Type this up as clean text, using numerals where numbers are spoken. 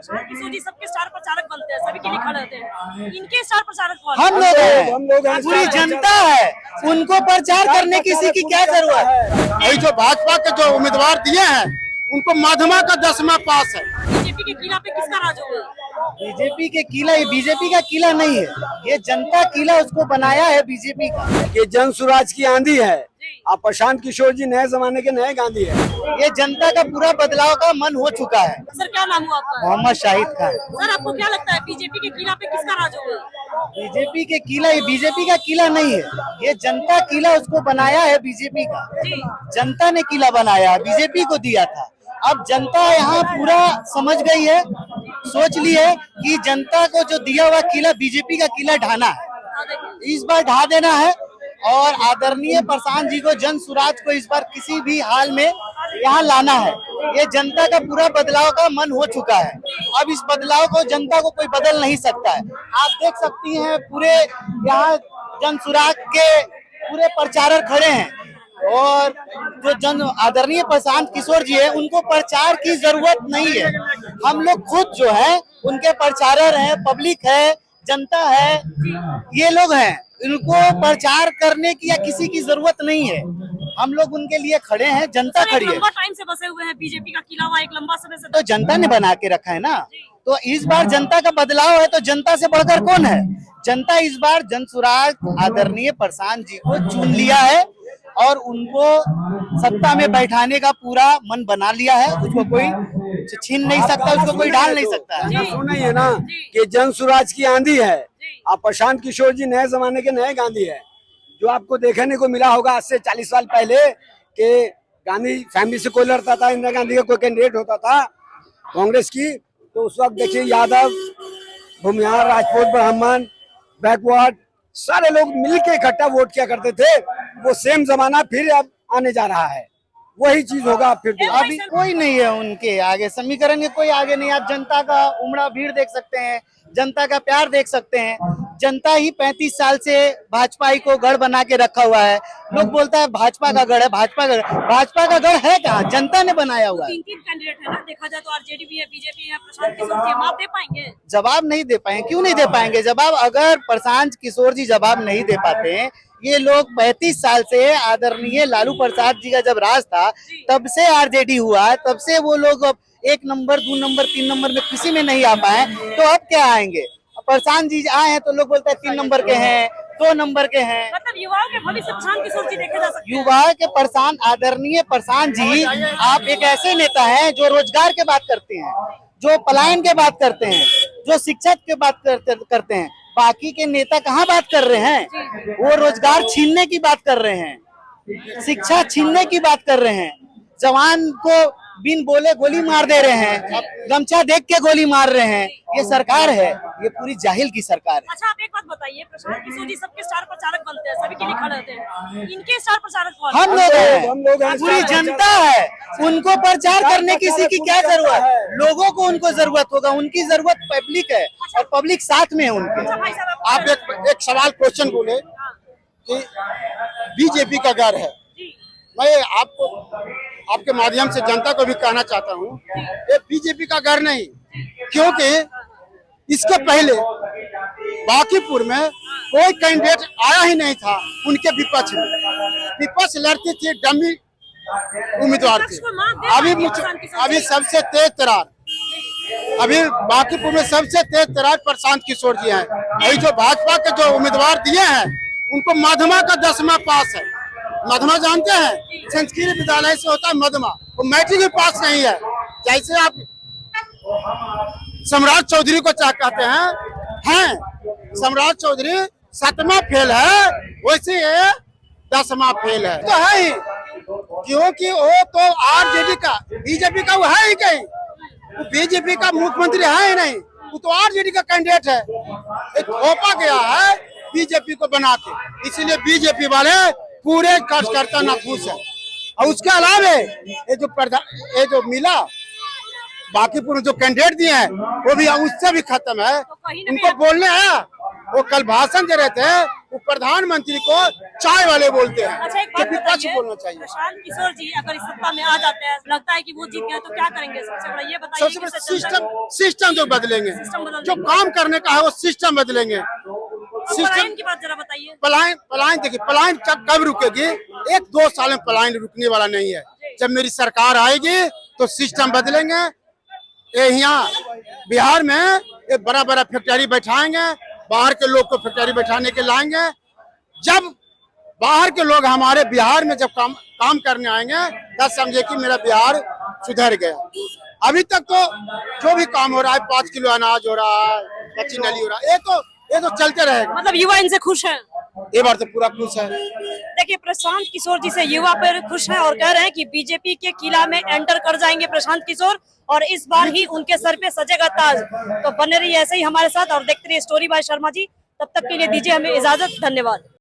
प्रशांत किशोर जी सबके स्टार प्रचारक बनते हैं, सभी के लिए खड़े होते हैं। इनके स्टार प्रचारक कौन? हम लोग हैं, पूरी जनता है। उनको प्रचार करने किसी की क्या जरूरत है? यही जो भाजपा के जो उम्मीदवार दिए हैं उनको माध्यमा का 10वां पास है। बीजेपी के किला पे किसका राज होगा? बीजेपी के किला, ये बीजेपी का किला नहीं है, ये जनता किला उसको बनाया है बीजेपी का। ये जन स्वराज की आंधी है। आप प्रशांत किशोर जी नए जमाने के नए गांधी है। ये जनता का पूरा बदलाव का मन हो चुका है। सर क्या नाम हुआ आपका? मोहम्मद शाहिद खान। सर आपको क्या लगता है बीजेपी के किला पे किसका राज होगा? बीजेपी के किला, ये बीजेपी का किला नहीं है, ये जनता किला उसको बनाया है बीजेपी का। जनता ने किला बनाया, बीजेपी को दिया था। अब जनता यहाँ पूरा समझ गई है, सोच ली है कि जनता को जो दिया हुआ किला बीजेपी का किला ढाना है, इस बार ढा देना है। और आदरणीय प्रशांत जी को, जन स्वराज को इस बार किसी भी हाल में यहाँ लाना है। ये जनता का पूरा बदलाव का मन हो चुका है। अब इस बदलाव को जनता को कोई बदल नहीं सकता है। आप देख सकती हैं पूरे यहाँ जन स्वराज के पूरे प्रचारक खड़े हैं और जो जन आदरणीय प्रशांत किशोर जी है उनको प्रचार की जरूरत नहीं है। हम लोग खुद जो है उनके प्रचारक हैं, पब्लिक है, जनता है, ये लोग हैं। इनको प्रचार करने की या किसी की जरूरत नहीं है। हम लोग उनके लिए खड़े हैं, जनता खड़ी है। लंबा टाइम से बसे हुए हैं बीजेपी का किला, वहाँ एक लंबा समय से तो जनता ने बना के रखा है ना, तो इस बार जनता का बदलाव है, तो जनता से बढ़कर कौन है? जनता इस बार जन स्वराज आदरणीय प्रशांत जी को चुन लिया है और उनको सत्ता में बैठाने का पूरा मन बना लिया है। उसको कोई छीन नहीं सकता, उसको कोई डाल नहीं सकता है। सुना ही है ना कि जन स्वराज की आंधी है। आप प्रशांत किशोर जी नए जमाने के नए गांधी है। जो आपको देखने को मिला होगा आज से 40 साल पहले कि गांधी फैमिली से कोई लड़ता था, इंदिरा गांधी का कोई कैंडिडेट होता था कांग्रेस की, तो उस वक्त देखिए यादव, भूमिहार, राजपूत, ब्राह्मण, बैकवर्ड सारे लोग मिलके इकट्ठा वोट किया करते थे। वो सेम जमाना फिर अब आने जा रहा है, वही चीज होगा फिर। अभी कोई नहीं है उनके आगे, समीकरण के कोई आगे नहीं। आप जनता का उमड़ा भीड़ देख सकते हैं, जनता का प्यार देख सकते हैं। जनता ही 35 साल से भाजपा ही को गढ़ बना के रखा हुआ है। लोग बोलता है भाजपा का गढ़ है, भाजपा का गढ़ है कहाँ? जनता ने बनाया हुआ है। 3 कैंडिडेट है ना, देखा जाए तो आरजेडी भी है, बीजेपी है, प्रशांत किशोर जी, आप दे पाएंगे? जवाब नहीं दे पाएंगे। क्यों नहीं दे पाएंगे जवाब? अगर प्रशांत किशोर जी जवाब नहीं दे पाते हैं, ये लोग 35 साल से आदरणीय लालू प्रसाद जी का जब राज था तब से आरजेडी हुआ है, तब से वो लोग 1 नंबर 2 नंबर 3 नंबर में किसी में नहीं आ पाए, तो अब क्या आएंगे? प्रशांत जी आए हैं तो लोग बोलते हैं 3 नंबर के हैं, 2 नंबर के हैं। मतलब युवाओं के भविष्य प्रशांत किशोर जी देखे जा सकते हैं। युवा के प्रशांत, आदरणीय प्रशांत जी, आप एक ऐसे नेता हैं जो रोजगार के बात करते हैं, जो पलायन के बात करते हैं, जो शिक्षा के बात करते हैं। बाकी के नेता कहाँ बात कर रहे हैं? वो रोजगार छीनने की बात कर रहे हैं, शिक्षा छीनने की बात कर रहे हैं, जवान को बिन बोले गोली मार दे रहे हैं, गमछा देख के गोली मार रहे हैं। ये सरकार है, ये पूरी जाहिल की सरकार है। अच्छा आप एक बात बताइए, प्रशांत किशोर जी सबके स्टार प्रचारक बनते हैं, सभी के लिए खड़े होते हैं। इनके स्टार प्रचारक कौन? हम लोग हैं, पूरी जनता है। उनको प्रचार करने किसी की क्या जरूरत है? लोगों को उनको जरूरत होगा, उनकी जरूरत पब्लिक है और पब्लिक साथ में है उनके। अच्छा भाई साहब आप एक सवाल क्वेश्चन बोले कि बीजेपी का गढ़ है। मैं आपके माध्यम से जनता को भी कहना चाहता हूँ, ये बीजेपी का गढ़ नहीं, क्योंकि इसके पहले बांकीपुर में कोई कैंडिडेट आया ही नहीं था उनके विपक्ष में। विपक्ष लड़ती थी डमी उम्मीदवार थे। अभी सबसे तेज तरार, अभी बांकीपुर में सबसे तेज तरार प्रशांत किशोर जी हैं। यही जो भाजपा के जो उम्मीदवार दिए हैं उनको माध्यमा का 10वां पास है। मध्यमा जानते हैं, संस्कृत विद्यालय से होता है मध्यमा, वो मैट्रिक भी पास नहीं है। जैसे आप सम्राट चौधरी को क्या कहते हैं सम्राट चौधरी 7वां फेल है, वैसे ये 10वां फेल है। तो है ही, क्योंकि वो तो आरजेडी का, बीजेपी का वो है ही कहीं, वो बीजेपी का मुख्यमंत्री है ही नहीं, वो तो आरजेडी का कैंडिडेट है। एक थोपा गया है बीजेपी को बना के, इसीलिए बीजेपी वाले पूरे कार्यकर्ता नाखुश है। और उसके अलावा ये जो मिला बांकीपुर जो कैंडिडेट दिए हैं वो भी उससे भी खत्म है। उनको बोलने आया, वो कल भाषण दे रहे थे वो प्रधानमंत्री को चाय वाले बोलते हैं। अच्छा, एक तो बात विपक्ष बताइए, बोलना चाहिए। प्रशांत किशोर जी अगर इस सत्ता में आ जाते हैं, लगता है कि वो जीत गए तो क्या करेंगे? सबसे बड़ा ये बताइए सबसे कि बड़ा इससे जनता को- सिस्टम जो बदलेंगे, सिस्टम बदल जो देंगे। काम करने का है वो सिस्टम बदलेंगे। और सिस्टम पलायन की बात जरा बताइए। पलायन देखिए, पलायन कब रुकेगी? 1-2 साल में पलायन रुकने वाला नहीं है। जब मेरी सरकार आएगी तो सिस्टम बदलेंगे। ये यहाँ बिहार में एक बड़ा बड़ा फैक्ट्री बैठाएंगे, बाहर के लोग को फैक्ट्री बैठाने के लाएंगे। जब बाहर के लोग हमारे बिहार में जब काम करने आएंगे तब समझे कि मेरा बिहार सुधर गया। अभी तक तो जो भी काम हो रहा है, 5 किलो अनाज हो रहा है, कच्ची नली हो रहा है, ये तो चलते रहेगा। मतलब युवा इनसे खुश हैं। ये बार तो पूरा खुश है। देखिए, प्रशांत किशोर जी से युवा पर खुश हैं और कह रहे हैं कि बीजेपी के किला में एंटर कर जाएंगे प्रशांत किशोर और इस बार ही उनके सर पे सजेगा ताज। तो बने रहिए ऐसे ही हमारे साथ और देखते रहिए स्टोरी बाय शर्मा जी। तब तक के लिए दीजिए हमें इजाजत। धन्यवाद।